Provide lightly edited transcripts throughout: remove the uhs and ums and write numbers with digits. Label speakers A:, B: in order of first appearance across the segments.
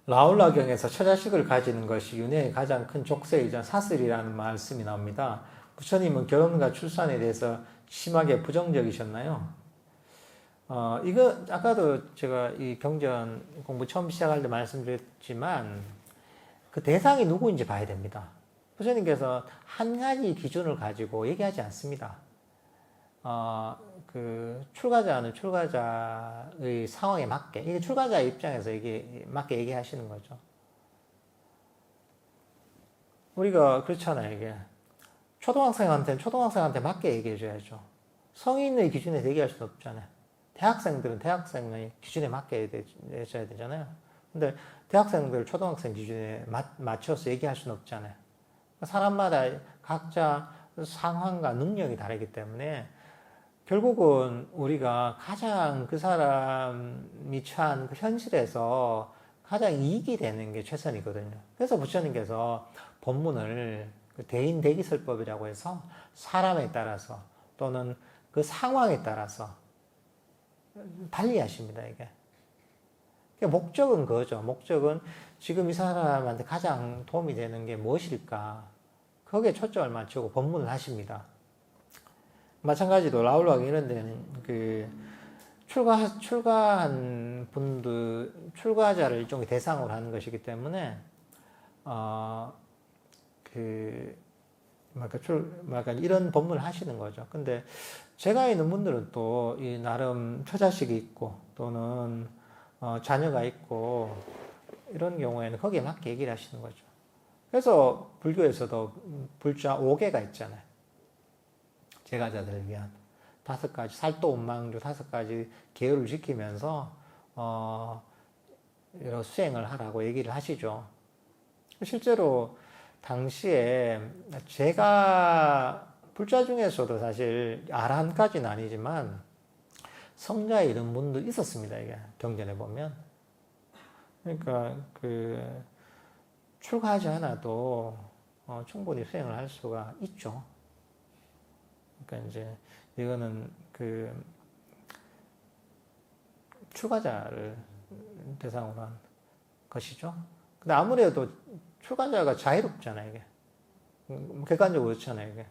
A: 라울라경에서 처자식을 가지는 것이 윤회의 가장 큰 족쇄이자 사슬이라는 말씀이 나옵니다. 부처님은 결혼과 출산에 대해서 심하게 부정적이셨나요? 이거 아까도 제가 이 경전 공부 처음 시작할 때 말씀드렸지만 그 대상이 누구인지 봐야 됩니다. 부처님께서 한 가지 기준을 가지고 얘기하지 않습니다. 그 출가자는 출가자의 상황에 맞게, 이게 출가자 입장에서 맞게 얘기하시는 거죠. 우리가 그렇잖아요, 이게. 초등학생한테 맞게 얘기해줘야죠. 성인의 기준에서 얘기할 수는 없잖아요. 대학생들은 대학생의 기준에 맞게 해줘야 되잖아요. 근데 대학생들 초등학생 기준에 맞춰서 얘기할 수는 없잖아요. 사람마다 각자 상황과 능력이 다르기 때문에 결국은 우리가 가장 그 사람이 처한 그 현실에서 가장 이익이 되는 게 최선이거든요. 그래서 부처님께서 본문을 대인 대기설법이라고 해서 사람에 따라서 또는 그 상황에 따라서 달리 하십니다, 이게. 목적은 그거죠. 목적은 지금 이 사람한테 가장 도움이 되는 게 무엇일까? 거기에 초점을 맞추고 법문을 하십니다. 마찬가지로 라울락 이런 데는 그 출가한 분들, 출가자를 일종의 대상으로 하는 것이기 때문에, 이런 법문을 하시는 거죠. 근데 제가 있는 분들은 또 이 나름 처자식이 있고 또는 자녀가 있고 이런 경우에는 거기에 맞게 얘기를 하시는 거죠. 그래서 불교에서도 불자 5개가 있잖아요. 제가자들을 위한 5가지, 살도 운망주 5가지 계율을 지키면서 여러 수행을 하라고 얘기를 하시죠. 실제로 당시에 제가 불자 중에서도 사실 아라한까지는 아니지만 성자에 이른 분도 있었습니다. 이게 경전에 보면. 그러니까 그 출가하지 않아도 충분히 수행을 할 수가 있죠. 그러니까 이제 이거는 그 출가자를 대상으로 한 것이죠. 근데 아무래도 출가자가 자유롭잖아요, 이게. 객관적으로 그렇잖아요, 이게.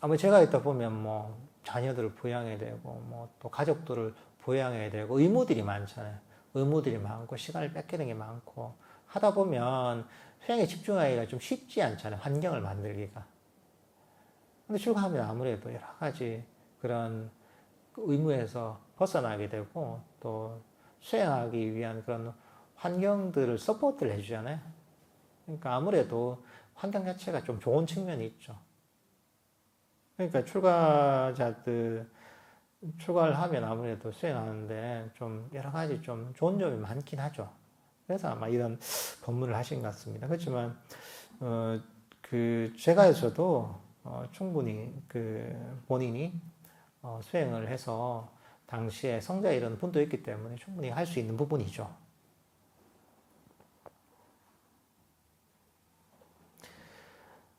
A: 아마 제가 있다 보면 뭐 자녀들을 부양해야 되고 뭐 또 가족들을 부양해야 되고 의무들이 많잖아요. 의무들이 많고 시간을 뺏기는 게 많고 하다 보면 수행에 집중하기가 좀 쉽지 않잖아요. 환경을 만들기가. 근데 출가하면 아무래도 여러 가지 그런 의무에서 벗어나게 되고 또 수행하기 위한 그런 환경들을 서포트를 해주잖아요. 그러니까 아무래도 환경 자체가 좀 좋은 측면이 있죠. 그러니까 출가를 하면 아무래도 수행하는데 좀 여러 가지 좀 좋은 점이 많긴 하죠. 그래서 아마 이런 법문을 하신 것 같습니다. 그렇지만, 제가에서도 충분히 본인이 수행을 해서 당시에 성자에 이르는 분도 있기 때문에 충분히 할 수 있는 부분이죠.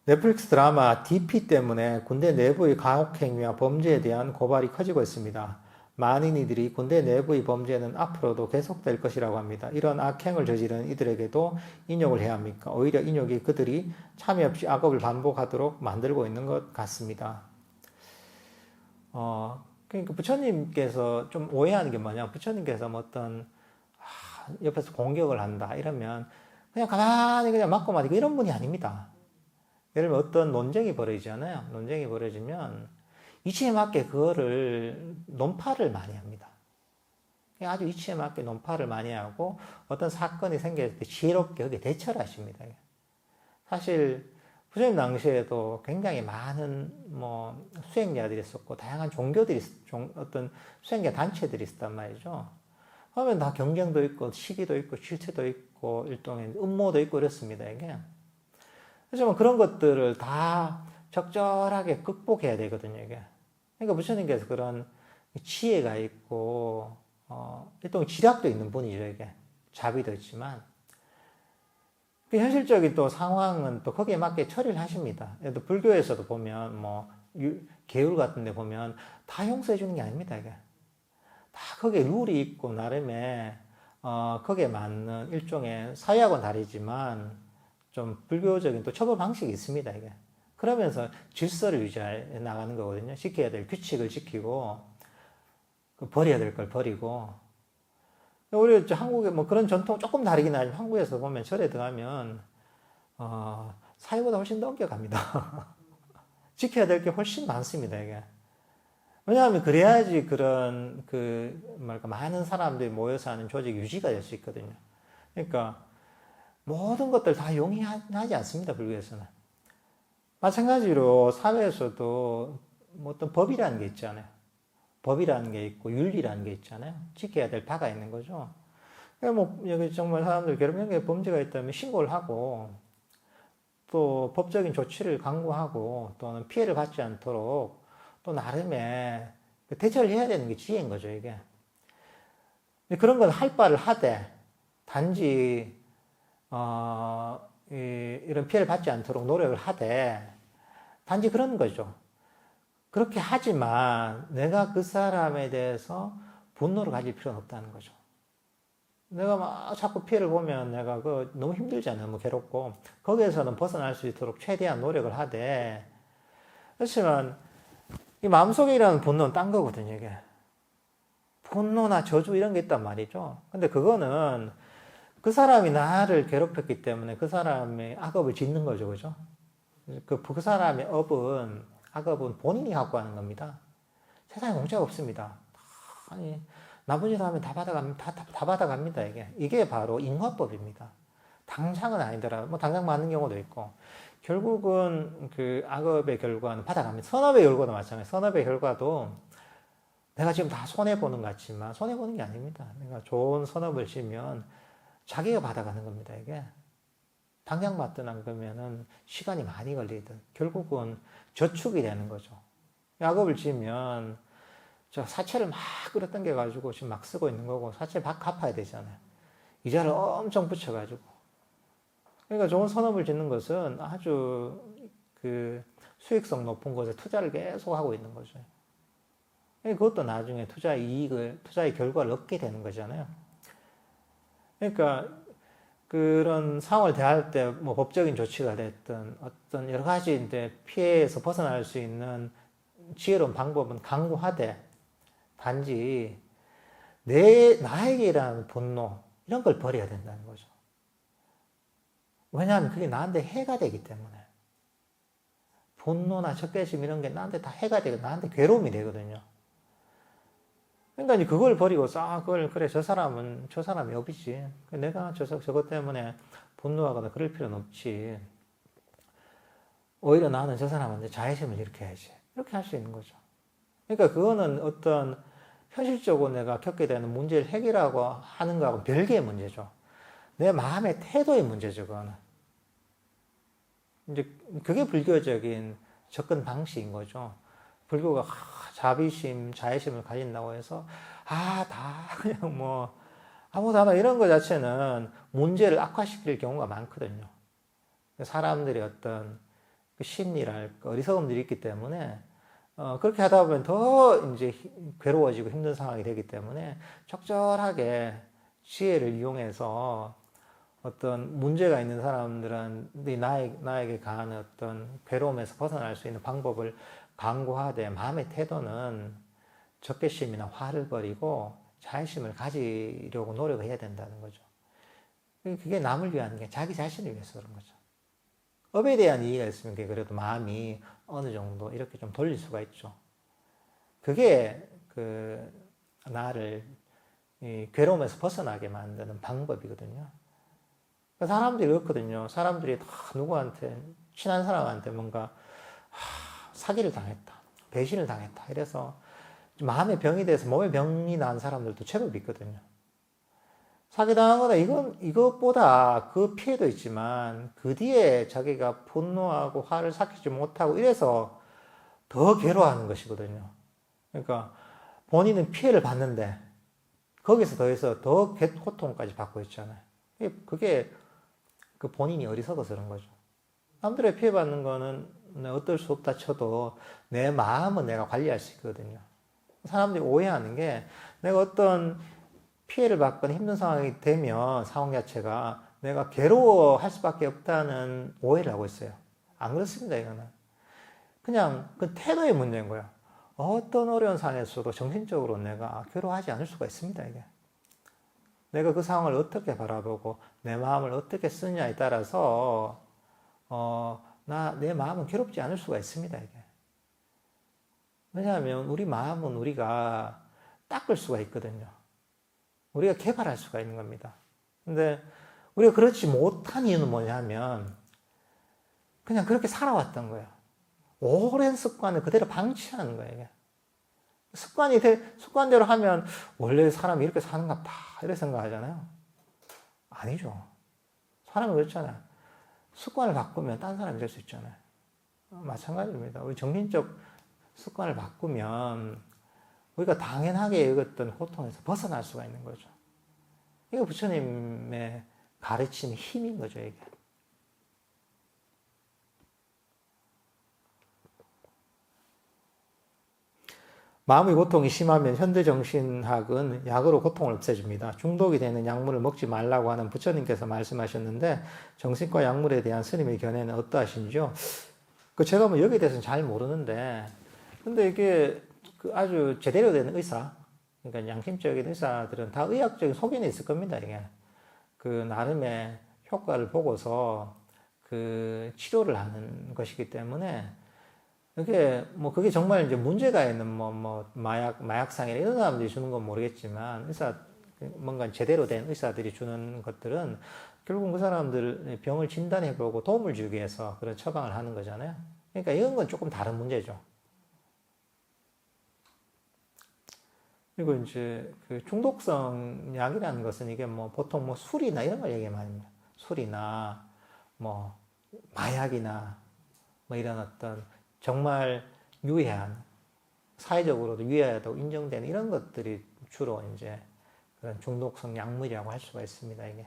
A: 넷플릭스 드라마 DP 때문에 군대 내부의 가혹행위와 범죄에 대한 고발이 커지고 있습니다. 많은 이들이 군대 내부의 범죄는 앞으로도 계속될 것이라고 합니다. 이런 악행을 저지른 이들에게도 인욕을 해야 합니까? 오히려 인욕이 그들이 참여 없이 악업을 반복하도록 만들고 있는 것 같습니다. 그러니까 부처님께서 좀 오해하는 게 뭐냐? 부처님께서 뭐 어떤 옆에서 공격을 한다 이러면 그냥 가만히 그냥 맞고 마디고 이런 분이 아닙니다. 예를 들면 어떤 논쟁이 벌어지잖아요. 논쟁이 벌어지면 이치에 맞게 그거를 논파를 많이 합니다. 아주 이치에 맞게 논파를 많이 하고 어떤 사건이 생겼을 때 지혜롭게 거기에 대처를 하십니다. 사실 부처님 당시에도 굉장히 많은 뭐 수행자들이 있었고 다양한 종교들이 어떤 수행자 단체들이 있었단 말이죠. 그러면 다 경쟁도 있고 시기도 있고 실체도 있고 일종의 음모도 있고 이렇습니다. 이게. 그렇지만 그런 것들을 다 적절하게 극복해야 되거든요, 이게. 그러니까 부처님께서 그런 지혜가 있고, 일종의 지략도 있는 분이죠, 이게. 자비도 있지만. 그 현실적인 또 상황은 또 거기에 맞게 처리를 하십니다. 예를 들어 불교에서도 보면, 계율 같은 데 보면 다 용서해 주는 게 아닙니다, 이게. 다 거기에 룰이 있고, 나름의 거기에 맞는 일종의 사회하고는 다르지만 좀 불교적인 또 처벌 방식이 있습니다, 이게. 그러면서 질서를 유지해 나가는 거거든요. 지켜야 될 규칙을 지키고, 버려야 될 걸 버리고. 우리 한국에 뭐 그런 전통 조금 다르긴 하지만 한국에서 보면 절에 들어가면, 사회보다 훨씬 넘겨갑니다. 지켜야 될 게 훨씬 많습니다, 이게. 왜냐하면 그래야지 그런 많은 사람들이 모여서 하는 조직이 유지가 될 수 있거든요. 그러니까 모든 것들 다 용이하지 않습니다, 불교에서는. 마찬가지로 사회에서도 뭐 어떤 법이라는 게 있잖아요. 법이라는 게 있고 윤리라는 게 있잖아요. 지켜야 될 바가 있는 거죠. 그러니까 뭐 여기 정말 사람들 괴롭힘 범죄가 있다면 신고를 하고 또 법적인 조치를 강구하고 또는 피해를 받지 않도록 또 나름의 대처를 해야 되는 게 지혜인 거죠, 이게. 그런 건 할 바를 하되 단지 이런 피해를 받지 않도록 노력을 하되 단지 그런 거죠. 그렇게 하지만 내가 그 사람에 대해서 분노를 가질 필요는 없다는 거죠. 내가 막 자꾸 피해를 보면 내가 너무 힘들잖아요. 너무 괴롭고. 거기에서는 벗어날 수 있도록 최대한 노력을 하되, 그렇지만 이 마음속에 일어나는 분노는 딴 거거든요, 이게. 분노나 저주 이런 게 있단 말이죠. 근데 그거는 그 사람이 나를 괴롭혔기 때문에 그 사람의 악업을 짓는 거죠, 그죠? 그 사람의 악업은 본인이 갖고 하는 겁니다. 세상에 공짜가 없습니다. 아니, 나쁜 짓 하면 다 받아갑니다, 이게. 이게 바로 인과법입니다. 당장은 아니더라도, 뭐 당장 맞는 경우도 있고, 결국은 그 악업의 결과는 받아갑니다. 선업의 결과도 마찬가지예요. 선업의 결과도 내가 지금 다 손해보는 것 같지만, 손해보는 게 아닙니다. 내가 좋은 선업을 지면 자기가 받아가는 겁니다, 이게. 당장 맞든 안 그러면은 시간이 많이 걸리든 결국은 저축이 되는 거죠. 악업을 지면 저 사채를 막 끌어당겨가지고 지금 막 쓰고 있는 거고 사채 막 갚아야 되잖아요. 이자를 엄청 붙여가지고. 그러니까 좋은 선업을 짓는 것은 아주 그 수익성 높은 것에 투자를 계속 하고 있는 거죠. 그것도 나중에 투자의 결과를 얻게 되는 거잖아요. 그러니까 그런 상황을 대할 때 뭐 법적인 조치가 됐든 어떤 여러 가지 이제 피해에서 벗어날 수 있는 지혜로운 방법은 강구하되 단지 나에게 일어나는 분노 이런 걸 버려야 된다는 거죠. 왜냐하면 그게 나한테 해가 되기 때문에 분노나 적개심 이런 게 나한테 다 해가 되고 나한테 괴로움이 되거든요. 그러니까 이제 그걸 버리고서 그래 저 사람이 업이지. 내가 저것 때문에 분노하거나 그럴 필요는 없지. 오히려 나는 저 사람한테 자애심을 일으켜야지. 이렇게 할 수 있는 거죠. 그러니까 그거는 어떤 현실적으로 내가 겪게 되는 문제를 해결하고 하는 거하고 별개의 문제죠. 내 마음의 태도의 문제죠, 그거는. 이제 그게 불교적인 접근 방식인 거죠. 불교가 자비심, 자애심을 가진다고 해서 다 그냥 뭐 아무도 안 이런 거 자체는 문제를 악화시킬 경우가 많거든요. 사람들의 어떤 그 심리랄까 어리석음들이 있기 때문에 그렇게 하다 보면 더 이제 괴로워지고 힘든 상황이 되기 때문에 적절하게 지혜를 이용해서 어떤 문제가 있는 사람들은 나에게 가하는 어떤 괴로움에서 벗어날 수 있는 방법을 강구하되 마음의 태도는 적개심이나 화를 버리고 자애심을 가지려고 노력을 해야 된다는 거죠. 그게 남을 위한 게 자기 자신을 위해서 그런 거죠. 업에 대한 이해가 있으면 그래도 마음이 어느 정도 이렇게 좀 돌릴 수가 있죠. 그게 나를 이 괴로움에서 벗어나게 만드는 방법이거든요. 사람들이 그렇거든요. 사람들이 다 누구한테 친한 사람한테 뭔가 사기를 당했다, 배신을 당했다 이래서 마음의 병이 돼서 몸에 병이 난 사람들도 제법 있거든요. 사기당하거나 이것보다 그 피해도 있지만 그 뒤에 자기가 분노하고 화를 삭히지 못하고 이래서 더 괴로워하는 것이거든요. 그러니까 본인은 피해를 받는데 거기서 더해서 더 고통까지 받고 있잖아요. 그게 그 본인이 어리석어서 그런 거죠. 남들의 피해받는 거는 어떨 수 없다 쳐도 내 마음은 내가 관리할 수 있거든요. 사람들이 오해하는 게 내가 어떤 피해를 받거나 힘든 상황이 되면 상황 자체가 내가 괴로워할 수밖에 없다는 오해를 하고 있어요. 안 그렇습니다, 이거는. 그냥 그 태도의 문제인 거예요. 어떤 어려운 상황에서도 정신적으로 내가 괴로워하지 않을 수가 있습니다, 이게. 내가 그 상황을 어떻게 바라보고 내 마음을 어떻게 쓰느냐에 따라서 내 마음은 괴롭지 않을 수가 있습니다, 이게. 왜냐하면 우리 마음은 우리가 닦을 수가 있거든요. 우리가 개발할 수가 있는 겁니다. 근데 우리가 그렇지 못한 이유는 뭐냐면 그냥 그렇게 살아왔던 거예요. 오랜 습관을 그대로 방치하는 거예요, 이게. 습관대로 하면 원래 사람이 이렇게 사는갑다 이렇게 생각하잖아요. 아니죠. 사람은 그렇잖아요. 습관을 바꾸면 딴 사람이 될 수 있잖아요. 마찬가지입니다. 우리 정신적 습관을 바꾸면 우리가 당연하게 여겼던 고통에서 벗어날 수가 있는 거죠. 이게 부처님의 가르치는 힘인 거죠, 이게. 마음의 고통이 심하면 현대정신학은 약으로 고통을 없애줍니다. 중독이 되는 약물을 먹지 말라고 하는 부처님께서 말씀하셨는데 정신과 약물에 대한 스님의 견해는 어떠하신지요? 제가 뭐 여기에 대해서는 잘 모르는데 근데 이게 아주 제대로 된 의사, 그러니까 양심적인 의사들은 다 의학적인 소견이 있을 겁니다, 이게. 나름의 효과를 보고서 치료를 하는 것이기 때문에 그게 정말 이제 문제가 있는 마약상이나 이런 사람들이 주는 건 모르겠지만 뭔가 제대로 된 의사들이 주는 것들은 결국 그 사람들 병을 진단해보고 도움을 주기 위해서 그런 처방을 하는 거잖아요. 그러니까 이런 건 조금 다른 문제죠. 그리고 이제 중독성 약이라는 것은 이게 보통 술이나 이런 걸 얘기하면 아닙니다. 술이나 마약이나 이런 어떤 정말 유해한, 사회적으로도 유해하다고 인정되는 이런 것들이 주로 이제 그런 중독성 약물이라고 할 수가 있습니다, 이게.